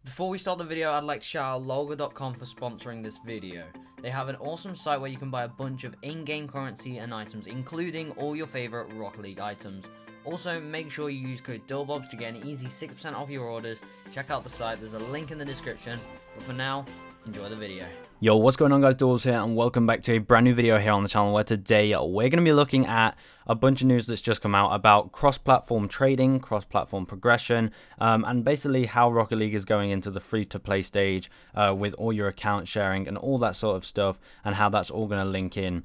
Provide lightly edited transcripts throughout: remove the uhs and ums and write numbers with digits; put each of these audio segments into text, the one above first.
Before we start the video, I'd like to shout out Logo.com for sponsoring this video. They have an awesome site where you can buy a bunch of in-game currency and items, including all your favorite Rocket League items. Also, make sure you use code DILLBOBS to get an easy 6% off your orders. Check out the site, there's a link in the description. But for now, enjoy the video. Yo, what's going on guys, DILLBOBS here, and welcome back to a brand new video here on the channel, where today we're going to be looking at a bunch of news that's just come out about cross-platform trading, cross-platform progression, and basically how Rocket League is going into the free-to-play stage with all your account sharing and all that sort of stuff, and how that's all going to link in.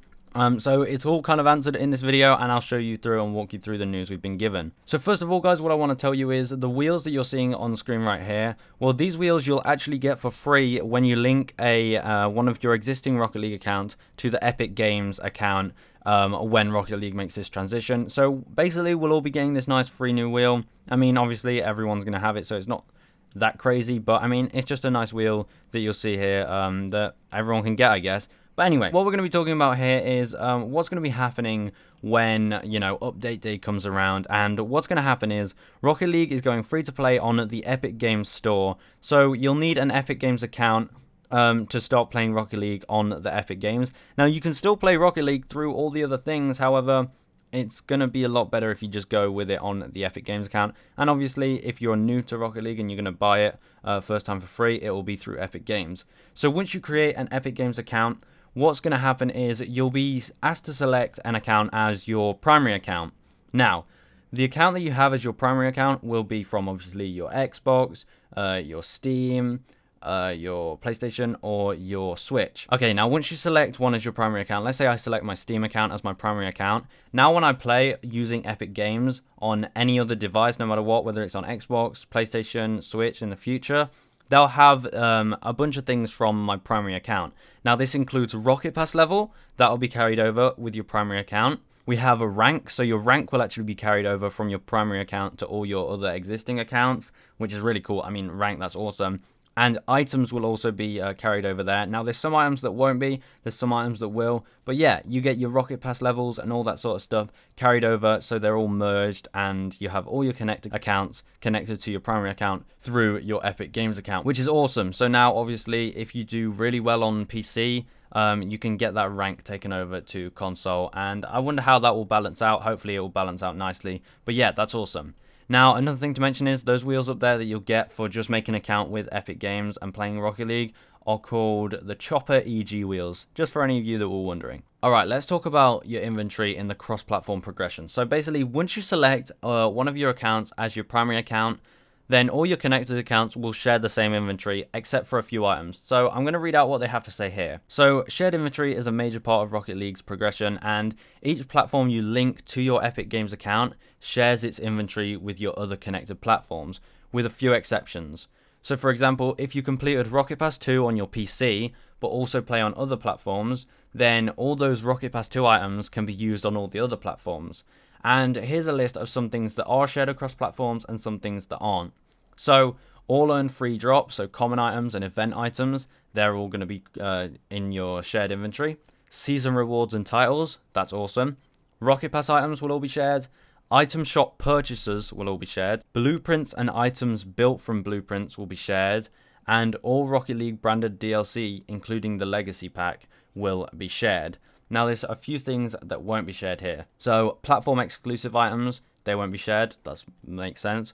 So it's all kind of answered in this video, and I'll show you through and walk you through the news we've been given. So first of all guys, what I want to tell you is the wheels that you're seeing on screen right here, well, these wheels you'll actually get for free when you link a one of your existing Rocket League accounts to the Epic Games account when Rocket League makes this transition. So basically we'll all be getting this nice free new wheel. I mean, obviously everyone's going to have it, so it's not that crazy, but I mean, it's just a nice wheel that you'll see here that everyone can get, I guess. But anyway, what we're going to be talking about here is what's going to be happening when, you know, update day comes around. And what's going to happen is Rocket League is going free to play on the Epic Games store. So you'll need an Epic Games account to start playing Rocket League on the Epic Games. Now, you can still play Rocket League through all the other things. However, it's going to be a lot better if you just go with it on the Epic Games account. And obviously, if you're new to Rocket League and you're going to buy it first time for free, it will be through Epic Games. So once you create an Epic Games account, what's going to happen is you'll be asked to select an account as your primary account. Now, the account that you have as your primary account will be from obviously your Xbox, your Steam, your PlayStation, or your Switch. Okay, now once you select one as your primary account, let's say I select my Steam account as my primary account. Now when I play using Epic Games on any other device, no matter what, whether it's on Xbox, PlayStation, Switch in the future, they'll have a bunch of things from my primary account. Now this includes Rocket Pass level, that will be carried over with your primary account. We have a rank, so your rank will actually be carried over from your primary account to all your other existing accounts, which is really cool. I mean, rank, that's awesome. And items will also be carried over there. Now, there's some items that won't be, there's some items that will. But yeah, you get your Rocket Pass levels and all that sort of stuff carried over, so they're all merged, and you have all your connected accounts connected to your primary account through your Epic Games account, which is awesome. So now, obviously, if you do really well on PC, you can get that rank taken over to console. And I wonder how that will balance out. Hopefully, it will balance out nicely. But yeah, that's awesome. Now, another thing to mention is those wheels up there that you'll get for just making an account with Epic Games and playing Rocket League are called the Chopper EG wheels, just for any of you that were wondering. Alright, let's talk about your inventory in the cross-platform progression. So basically, once you select one of your accounts as your primary account, then all your connected accounts will share the same inventory, except for a few items. So I'm going to read out what they have to say here. So shared inventory is a major part of Rocket League's progression, and each platform you link to your Epic Games account shares its inventory with your other connected platforms, with a few exceptions. So for example, if you completed Rocket Pass 2 on your PC, but also play on other platforms, then all those Rocket Pass 2 items can be used on all the other platforms. And here's a list of some things that are shared across platforms and some things that aren't. So all earn free drops, so common items and event items, they're all going to be in your shared inventory. Season rewards and titles, that's awesome. Rocket Pass items will all be shared. Item shop purchases will all be shared. Blueprints and items built from blueprints will be shared. And all Rocket League branded DLC, including the Legacy Pack, will be shared. Now there's a few things that won't be shared here. So platform exclusive items, they won't be shared. That makes sense.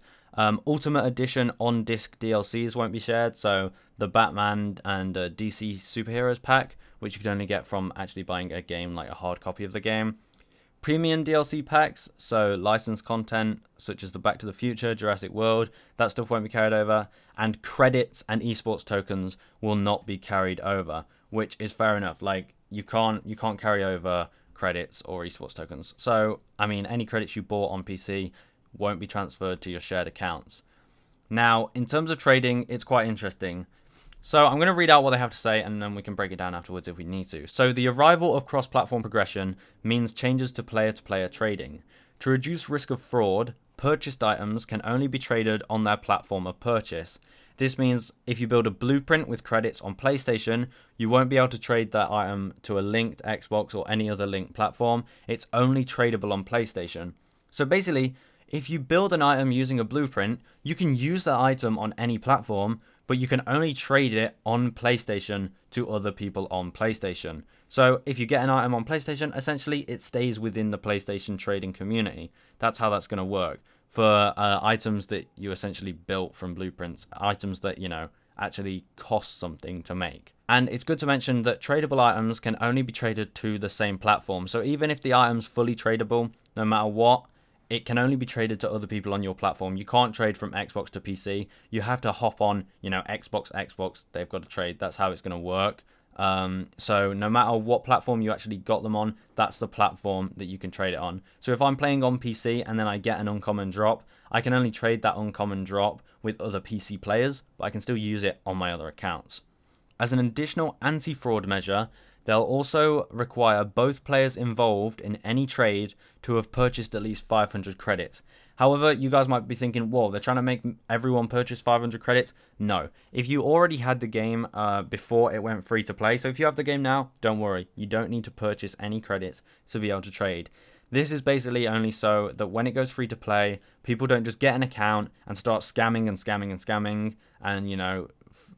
Ultimate Edition on-disc DLCs won't be shared. So the Batman and DC Superheroes pack, which you can only get from actually buying a game, like a hard copy of the game. Premium DLC packs, so licensed content such as the Back to the Future, Jurassic World, that stuff won't be carried over. And credits and esports tokens will not be carried over, which is fair enough. Like, you can't carry over credits or esports tokens. So, I mean, any credits you bought on PC won't be transferred to your shared accounts. Now, in terms of trading, it's quite interesting. So I'm going to read out what they have to say, and then we can break it down afterwards if we need to. So the arrival of cross-platform progression means changes to player-to-player trading. To reduce risk of fraud, purchased items can only be traded on their platform of purchase. This means if you build a blueprint with credits on PlayStation, you won't be able to trade that item to a linked Xbox or any other linked platform. It's only tradable on PlayStation. So basically, if you build an item using a blueprint, you can use that item on any platform, but you can only trade it on PlayStation to other people on PlayStation. So if you get an item on PlayStation, essentially it stays within the PlayStation trading community. That's how that's going to work for items that you essentially built from blueprints, items that, you know, actually cost something to make. And it's good to mention that tradable items can only be traded to the same platform. So even if the item's fully tradable, no matter what, it can only be traded to other people on your platform. You can't trade from Xbox to PC. You have to hop on, you know, Xbox, they've got to trade. That's how it's going to work. So no matter what platform you actually got them on, that's the platform that you can trade it on. So if I'm playing on PC and then I get an uncommon drop, I can only trade that uncommon drop with other PC players, but I can still use it on my other accounts. As an additional anti-fraud measure, they'll also require both players involved in any trade to have purchased at least 500 credits. However, you guys might be thinking, whoa, they're trying to make everyone purchase 500 credits? No. If you already had the game before it went free to play, so if you have the game now, don't worry. You don't need to purchase any credits to be able to trade. This is basically only so that when it goes free to play, people don't just get an account and start scamming and scamming and scamming and, you know,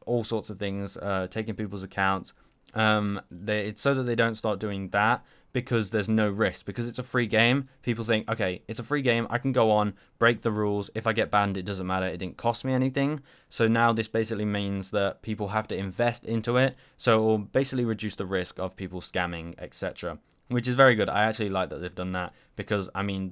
all sorts of things, taking people's accounts. It's so that they don't start doing that, because there's no risk. Because it's a free game, people think, okay, it's a free game, I can go on, break the rules. If I get banned, it doesn't matter. It didn't cost me anything. So now this basically means that people have to invest into it. So it will basically reduce the risk of people scamming, etc. Which is very good. I actually like that they've done that, because, I mean,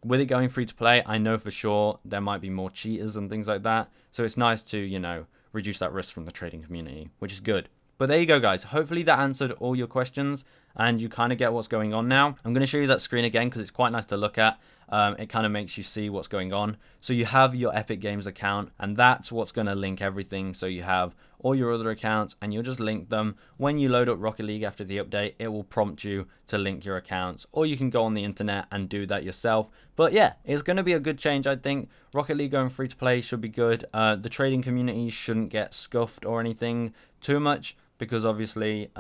with it going free to play, I know for sure there might be more cheaters and things like that. So it's nice to, you know, reduce that risk from the trading community, which is good. But there you go, guys. Hopefully that answered all your questions and you kind of get what's going on now. I'm going to show you that screen again because it's quite nice to look at. It kind of makes you see what's going on. So you have your Epic Games account, and that's what's going to link everything. So you have all your other accounts, and you'll just link them. When you load up Rocket League after the update, it will prompt you to link your accounts, or you can go on the internet and do that yourself. But yeah, it's going to be a good change, I think. Rocket League going free to play should be good. The trading community shouldn't get scuffed or anything too much, because obviously,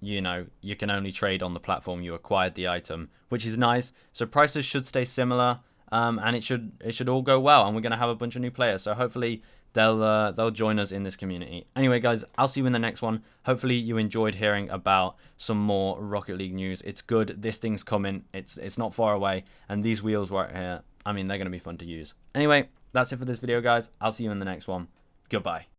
you know, you can only trade on the platform you acquired the item, which is nice. So prices should stay similar, and it should all go well, and we're gonna have a bunch of new players. So hopefully they'll join us in this community. Anyway, guys, I'll see you in the next one. Hopefully you enjoyed hearing about some more Rocket League news. It's good. This thing's coming. It's not far away, and these wheels right here, I mean, they're gonna be fun to use. Anyway, that's it for this video, guys. I'll see you in the next one. Goodbye.